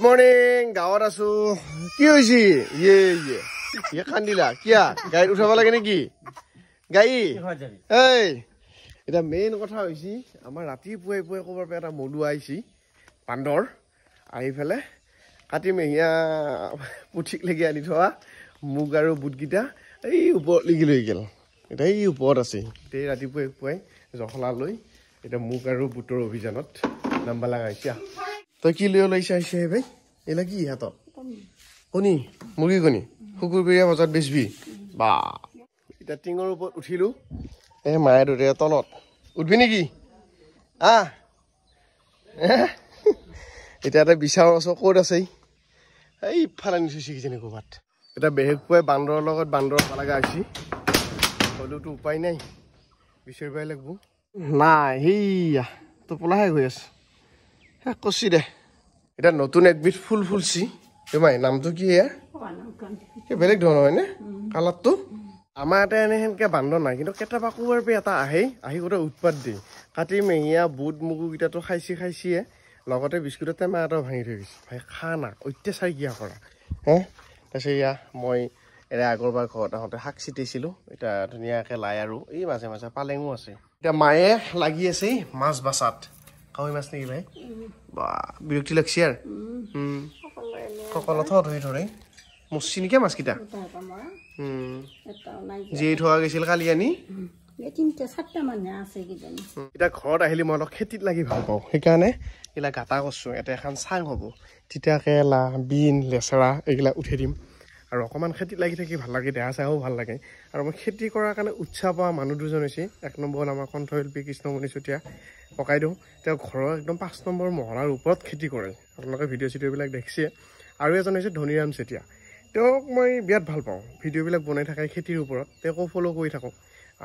morning গাঁৱত আছো কি হৈছে ইয়ে কান্দিলা কিয়া গাড়ীত উঠাব লাগে নেকি গাড়ী এই এটা মেইন কথা হৈছে আমাৰ ৰাতিপুৱাই পুৱাই ক'বাৰ পৰা এটা মলু আহিছে বান্দৰ আহি পেলাই কাটি মেহিয়া পুঠিক লাগি আনি থোৱা মুগ আৰু বুটকেইটা এই ওপৰত লাগি লৈ গেল এতিয়া এই ওপৰত আছে এতিয়া ৰাতিপুৱাই পুৱাই জখলা লৈ এটা মুগ আৰু বুটৰ অভিযানত নাম্বা লগাইছা তই কি লৈ ওলাইছা আহিছে ভাই এলা কি হাতত কণী মুৰ্গী কণী শুকুৰবৰীয়া বজাৰত বেচবি বা এতিয়া টিঙৰ ওপৰত উঠিলো এই মায়ে দৰে তলত উঠবি নেকি এতিয়া এটা বিচাৰ আছো ক'ত আছে এই ইফালে নিছো কিজানি ক'ৰবাত এতিয়া বেহেক পুৱাই বান্দৰৰ লগত বান্দৰ পালাগা আহিছে হ'লেওতো উপায় নাই বিচাৰিবই লাগিব নাই সেইয়া টোপোলাহে গৈ আছে কচি দে এটা নতুন একবিধ ফুল ফুলছি তোমাই নামটো কি এয়া বেলেগ ধৰণৰ হয়নে কালাৰটো আমাৰ এটা এনে সেনেকৈ বান্দৰ নাই কিন্তু কেতিয়াবা ক'ৰবাৰ পৰা এটা আহি গোটেই উৎপাত দিয়ে কাটি মেহিয়া বুট মগুকেইটাতো খাইছিয়ে লগতে বিস্কুটতে মা এটা ভাঙি থৈ গৈছে ভাই খা না অত্যাচাৰ কিয়া কৰা তাৰপিছত এয়া মই এৰে আগৰবাৰ ঘৰত আহোঁতে শাক ছিটিছিলোঁ এতিয়া ধুনীয়াকৈ লাই আৰু এই মাজে মাজে পালেঙো আছে এতিয়া মায়ে লাগি আছে মাছ বাচাত কাৱৈ মাছ নেকি ভাই বা বিৰক্তি লাগছি আৰু কঁকলত ধৰি ধৰে মচি নেকি মাছকেইটা জীয়াই থোৱা গৈছিল কালি আনি এতিয়া ঘৰত আহিলে মই অলপ খেতিত লাগি ভাল পাওঁ সেইকাৰণে এইবিলাক গাটা কৰছোঁ এটা এখন চাং হ'ব তিতা কেৰেলা বিন লেচেৰা এইবিলাক উঠাই দিম আৰু অকণমান খেতিত লাগি থাকি ভাল লাগে দেহা চাহো ভাল লাগে আৰু মই খেতি কৰাৰ কাৰণে উৎসাহ পোৱা মানুহ দুজন হৈছে 1 নম্বৰ আমাৰ কণ্ঠশিল্পী কৃষ্ণমণি চুতীয়া ককাইদেউ তেওঁ ঘৰৰ একদম 5 নম্বৰ মহলাৰ ওপৰত খেতি কৰে আপোনালোকে ভিডিঅ' চিডিঅ'বিলাক দেখিছে আৰু এজন হৈছে ধনীৰাম চেতিয়া তেওঁক মই বিৰাট ভাল পাওঁ ভিডিঅ'বিলাক বনাই থাকে খেতিৰ ওপৰত তেওঁকো ফ'ল' কৰি থাকোঁ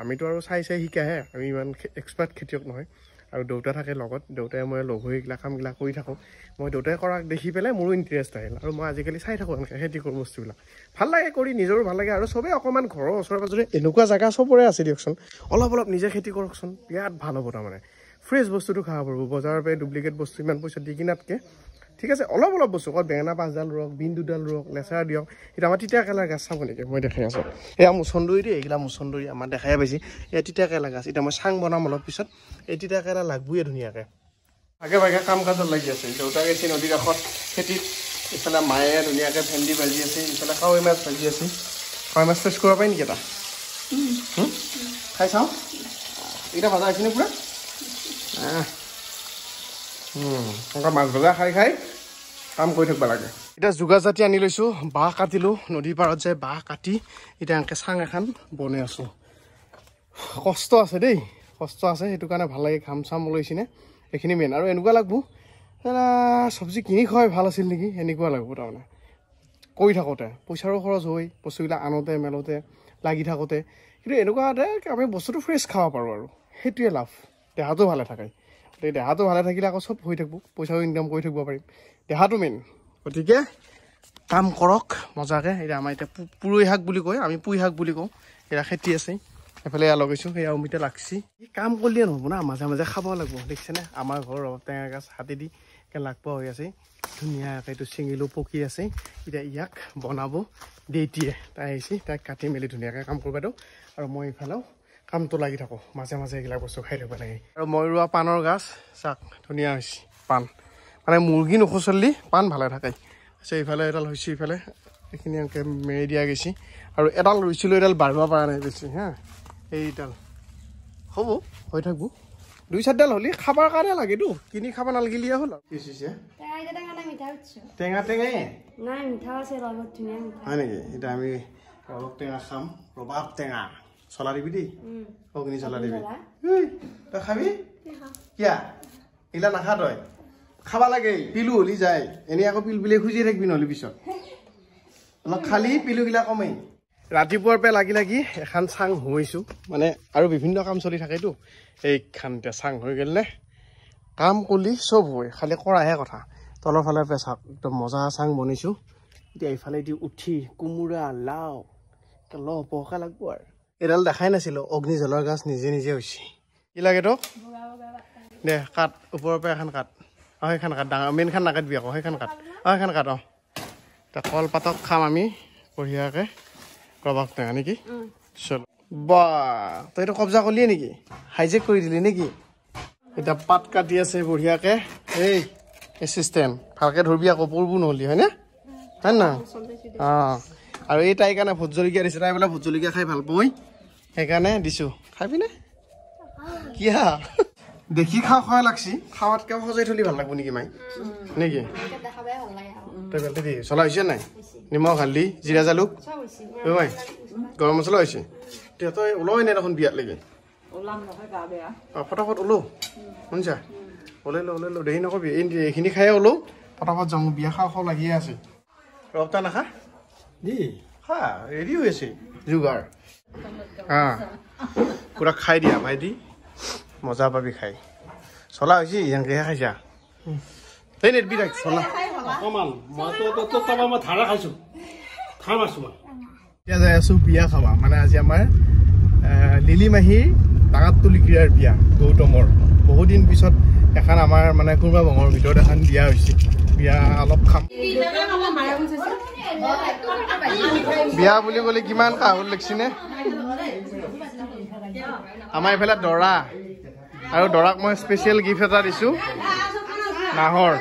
আমিতো আৰু চাই শিকাহে আমি ইমান এক্সপাৰ্ট খেতিয়ক নহয় আৰু দেউতা থাকে লগত দেউতাই মই লগ হৈ এইবিলাক কামবিলাক কৰি থাকোঁ মই দেউতাই কৰাক দেখি পেলাই মোৰো ইণ্টাৰেষ্ট আহিল আৰু মই আজিকালি চাই থাকোঁ এনেকৈ খেতি কৰোঁ বস্তুবিলাক ভাল লাগে কৰি নিজৰো ভাল লাগে আৰু চবেই অকণমান ঘৰৰ ওচৰে পাঁজৰে এনেকুৱা জেগা চবৰে আছে দিয়কচোন অলপ নিজে খেতি কৰকচোন বিৰাট ভাল হ'ব তাৰমানে ফ্ৰেছ বস্তুটো খাব পাৰিব বজাৰৰ পৰা ডুপ্লিকেট বস্তু ইমান পইচা দি কিনাতকৈ ঠিক আছে অলপ বস্তু অকল বেঙেনা 5ডাল ৰুৱক বিন 2ডাল ৰুৱক লেচেৰা দিয়ক এতিয়া আমাৰ তিতা কেৰেলাৰ গাছ চাব নেকি মই দেখাই আছোঁ এয়া মুচন্দৰি দেই এইগিলা মুচন্দৰি আমাৰ দেখাই পাইছে এয়া তিতা কেৰেলা গাছ এতিয়া মই চাং বনাম অলপ পিছত এই তিতা কেৰেলা লাগবয়ে ধুনীয়াকৈ ভাগে কাম কাজত লাগি আছে দেউতা গৈছে নদীৰ কাষত খেতিত ইফালে মায়ে ধুনীয়াকৈ ভেন্দি ভাজি আছে ইফালে কাৱৈ মাছ ভাজি আছে কাৱৈ মাছ ফ্ৰেছ কৰিব পাৰি নেকি এটা খাই চাওঁ এইকেইটা ভাজা আহিছেনে পূৰা এনেকুৱা মাছ ভজা খাই কাম কৰি থাকিব লাগে এতিয়া যোগা জাতি আনি লৈছোঁ বাঁহ কাটিলোঁ নদীৰ পাৰত যায় বাঁহ কাটি এতিয়া এনেকৈ চাং এখন বনাই আছোঁ কষ্ট আছে দেই কষ্ট আছে সেইটো কাৰণে ভাল লাগে ঘাম চাম ওলাইছেনে এইখিনি মেইন আৰু এনেকুৱা লাগব চব্জি কিনি খোৱাই ভাল আছিল নেকি এনেকুৱা লাগিব তাৰমানে কৰি থাকোঁতে পইচাৰো খৰচ হৈ বস্তুবিলাক আনোতে মেলোতে লাগি থাকোঁতে কিন্তু এনেকুৱা আমি বস্তুটো ফ্ৰেছ খাব পাৰোঁ আৰু সেইটোৱে লাভ দেহাটো ভালে থাকে দেহাটো ভালে থাকিলে আকৌ চব হৈ থাকিব পইচাও ইনকাম কৰি থাকিব পাৰিম দেহাটো মেইন গতিকে কাম কৰক মজাকৈ এতিয়া আমাৰ এতিয়া পুৰৈ শাক বুলি কয় আমি পুই শাক বুলি কওঁ এয়া খেতি আছে এইফালে এয়া লগাইছোঁ সেয়া অমিতা লাগছি কাম কৰিলে নহ'ব না মাজে মাজে খাব লাগিব দেখিছেনে আমাৰ ঘৰৰ ৰবাব টেঙা গাছ হাতেদি লাগপোৱা হৈ আছে ধুনীয়াকৈ এইটো চিঙিলোঁ পকি আছে এতিয়া ইয়াক বনাব দেউতিয়ে তাই আহিছে তাইক কাটি মেলি ধুনীয়াকৈ কাম কৰিব দিওঁ আৰু মই এইফালেও কামটো লাগি থাকোঁ মাজে মাজে এইবিলাক বস্তু খাই থাকিব লাগে আৰু মই ৰোৱা পাণৰ গাছ চাক ধুনীয়া হৈছে পাণ মানে মুৰ্গী নুখুচলি পাণ ভালে থাকে তাৰপিছত এইফালে এডাল হৈছে এইফালে এইখিনি এনেকৈ মেৰি দিয়া গৈছে আৰু এডাল ৰুইছিলোঁ এডাল বাঢ়িব পৰা নাই বেছি এইডাল হ'ব হৈ থাকব 2-4ডাল হ'লে খাবৰ কাৰণে লাগেতো কিনি খাব নালাগিলে হ'ল আৰু টেঙাই হয় নেকি এতিয়া আমি ৰবাব টেঙা খাম ৰবাব টেঙা চলা দিবি দেই অগ্নি চলা দিবি তই খাবি কিয়া এইগিলা নাখা তই খাব লাগে পিলু হলি যায় এনেই আকৌ পিল বিলে খুজিয়ে থাকিবি নহ'লে পিছত অলপ খালি পিলুগিলা কমেই ৰাতিপুৱাৰ পৰা লাগি এখন চাং হৈছোঁ মানে আৰু বিভিন্ন কাম চলি থাকেতো এইখন এতিয়া চাং হৈ গ'ল নে কাম কৰিলি চব হয় খালি কৰাহে কথা তলৰ ফালে পৰা চাওক একদম মজা চাং বনাইছোঁ এতিয়া এইফালেদি উঠি কোমোৰা লাও লহ পহকা লাগব আৰু এডাল দেখাই নাছিলোঁ অগ্নি জলৰ গাছ নিজে হৈছে কি লাগে তোক দে কাট ওপৰৰ পৰা এখন কাট সেইখন কাট ডাঙৰ মেইনখন নাকাটবি আকৌ সেইখন কাট এখন কাট কলপাতত খাম আমি বঢ়িয়াকৈ ৰবাব টেঙা নেকি চলো বা তই এইটো কব্জা কৰিলিয়ে নেকি হাইজেক কৰি দিলি নেকি এটা পাত কাটি আছে বঢ়িয়াকৈ এই এছিষ্টেণ্ট ভালকৈ ধৰবি আকৌ পৰবো নহ'লি হয়নে হয় না অঁ আৰু এই তাইৰ কাৰণে ভোট জলকীয়া দিছে তাই বোলে ভোট জলকীয়া খাই ভাল পাই সেইকাৰণে দিছোঁ খাবিনে কিয়া দেখি খাওঁ লাগছি খাৱাতকৈ সজাই থলি ভাল লাগব নেকি মাই নেকি তই বেলতে দি চলা হৈছে নাই নিমখ হালধি জিৰা জালুক মাই গৰম মছলা হৈছে এতিয়া তই ওলাই নাই দেখোন বিয়াত লাগি ফটাফট ওলো শুনিছা ওলাই ল দেৰি নকবি এইখিনি খায়ে ওলো ফটাফট যাওঁ বিয়া খাওঁ লাগিয়ে আছে ৰপ্তা নাখা খা ৰেডি হৈ আছে যোগাৰ পুৰা খাই দিয়া ভাইটি মজা পাবি খাই চলা হৈছে ইয়াংকেহে খাইছা এই নেটবি ৰাখ চলা এতিয়া যাই আছো বিয়া খাবা মানে আজি আমাৰ লিলি মাহীৰ ডাঙাতলি ক্ৰীড়াৰ বিয়া গৌতমৰ বহুত দিন পিছত এখন আমাৰ মানে কোনোবা বঙৰ ভিতৰত এখন বিয়া হৈছে বিয়া অলপ খাম বিয়া বুলি ক'লে কিমান কাহুৰ লাগিছেনে আমাৰ এইফালে দৰা আৰু দৰাক মই স্পেচিয়েল গিফ্ট এটা দিছোঁ নাহৰ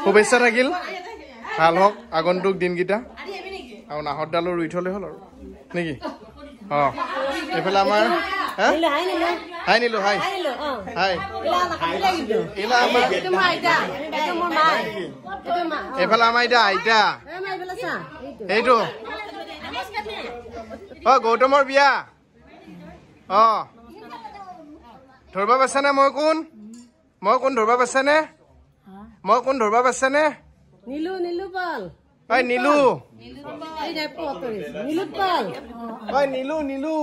শুভেচ্ছা থাকিল ভাল হওক আগন্তুক দিনকেইটা আৰু নাহৰডালো ৰুই থ'লে হ'ল আৰু নেকি অঁ এইফালে আমাৰ হাই নিলো হাই হাই এইফালে আমাৰ এতিয়া আইতা এইটো অঁ গৌতমৰ বিয়া অঁ ধৰবা পাইছানে মই কোন ধৰবা পাইছানে মই কোন ধৰবা পাইছানে নীলু ঐ নীলু নীলু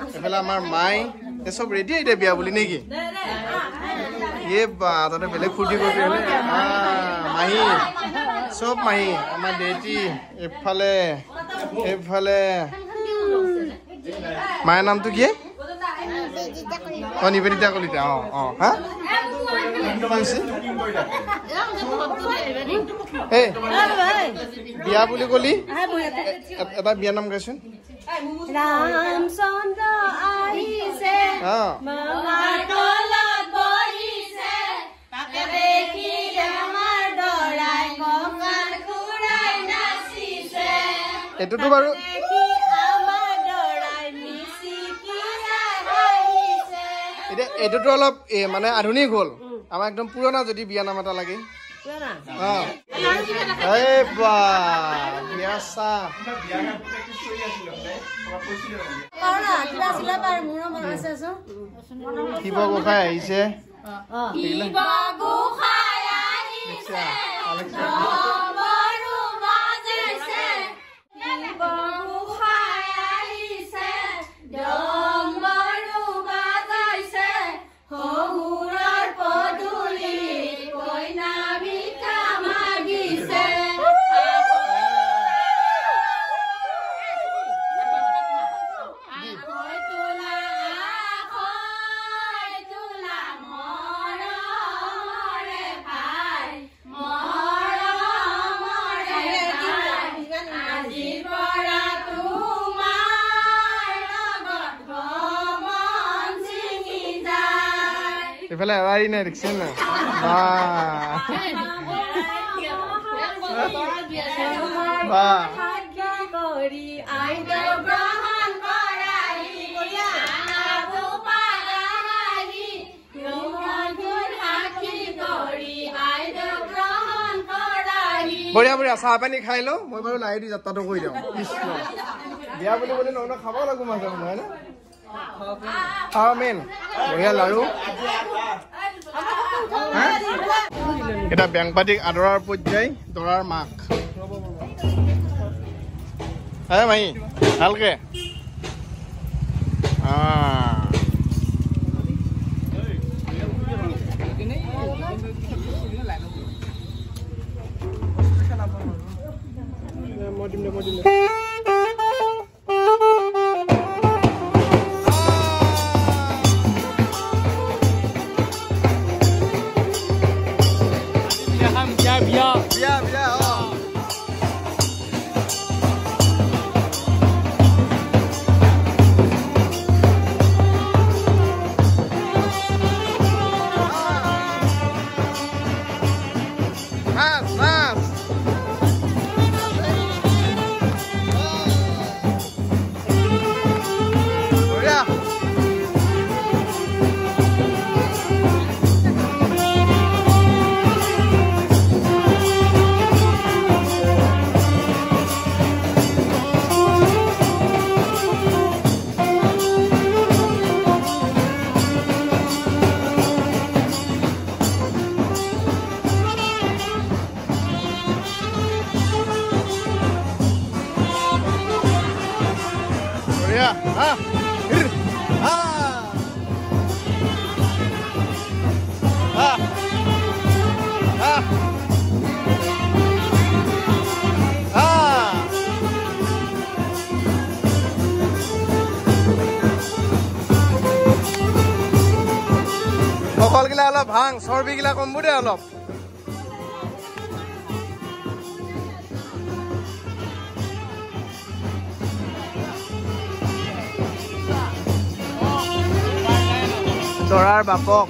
এইফালে আমাৰ মাই চব ৰেডি এতিয়া বিয়া বুলি নেকি এ বা তাতে বেলেগ ফূৰ্তি কৰি হ'লে মাহী চব মাহী আমাৰ দেউতি এইফালে মায়ের নামটো কি নিবেদিতা কলিতা হা বিয়া বুলি কলি এটা বিয়া নাম গাইছোন রামচন্দ্র আহিছে মামার তলত বহিছে তাকে দেখি আমার দৰাই কঁকাল ঘূৰাই নাচিছে এটোতো বাৰু এটোতো অলপ মানে আধুনিক হ'ল আমাৰ একদম পুৰণা যদি বিয়া নাম এটা লাগে শিৱ গোসাঁই আহিছে এইফালে এৰাই নাই দেখিছে না বঢ়িয়া বঢ়িয়া চাহ পানী খাই লওঁ মই বাৰু লাহে দি যাত্ৰাটো কৰি দিওঁ কৃষ্ণ বিয়া বুলি ক'লে নহ'লে খাব লাগিব মাজে সময়ে হয় না মেন বঢ়িয়া লাৰু এটা বেংপাতিক আদৰাৰ পৰ্যায় দৰাৰ মাক হে মাহী ভালকে মই দিম এয়া হা হা হা হা হা সকলগিলা অলপ ভাং চৰ্বিগিলা কমবো দে অলপ দৰাৰ বাপক